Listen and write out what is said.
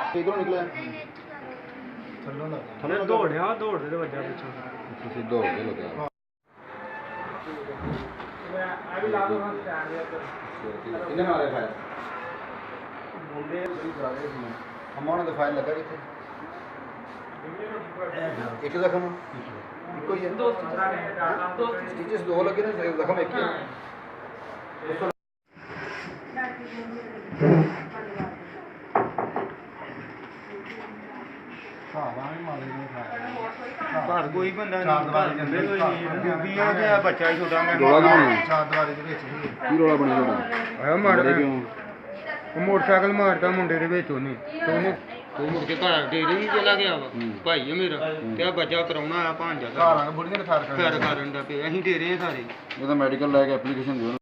किधरों निकला थल्लों दौड़िया दौड़ते वजह पिछों ਤੁਸੀਂ ਦੌੜ ਕੇ ਲਗਾ ਕਿੰਨੇ ਮਾਰੇ ਫਾਇਰ ਮੁੰਡੇ ਬੜੀ ਜ਼ਿਆਦਾ ਸੀ ਅਮਾਉਣ ਦਾ ਫਾਇਰ ਲੱਗਾ ਕਿੱਥੇ ਇੱਕ ਜ਼ਖਮ ਇੱਕੋ ਹੀ ਹੈ ਦੋ ਸਟਿਚਸ ਦੋ ਲੱਗੇ ਨੇ ਜ਼ਖਮ ਇੱਕ ਹੀ ਹੈ ਘਰ ਕੋਈ ਬੰਦਾ ਨਹੀਂ ਘਰ ਜੰਦੇ ਕੋਈ ਨਹੀਂ ਬੀਬੀਆਂ ਤੇ ਬੱਚਾ ਹੀ ਛੋਟਾ ਮੈਂ ਚਾਰ ਦੀਵਾਰੀ ਦੇ ਵਿੱਚ ਕੀ ਰੋਲਾ ਬਣਿਆ ਤੁਹਾਡਾ ਆਇਆ ਮਾਰਦਾ ਕਿਉਂ ਉਹ ਮੋਟਰਸਾਈਕਲ ਮਾਰਦਾ ਮੁੰਡੇ ਦੇ ਵਿੱਚ ਉਹਨੇ ਤੇ ਉਹਨੇ ਉਹ ਮੁੜ ਕੇ ਘਰ ਡੇਰੇ ਹੀ ਚਲਾ ਗਿਆ ਵਾ ਭਾਈ ਹੈ ਮੇਰਾ ਤੇ ਆ ਬੱਚਾ ਕਰਾਉਣਾ ਆ ਭਾਂਜਾ ਘਰਾਂ ਬੁੜੀਆਂ ਨੇ ਫੈਰ ਕਰਨ ਦਾ ਪਿਆ ਅਸੀਂ ਡੇਰੇ ਸਾਰੇ ਇਹਦਾ ਮੈਡੀਕਲ ਲੈ ਕੇ ਐਪਲੀਕੇਸ਼ਨ ਦਿਓ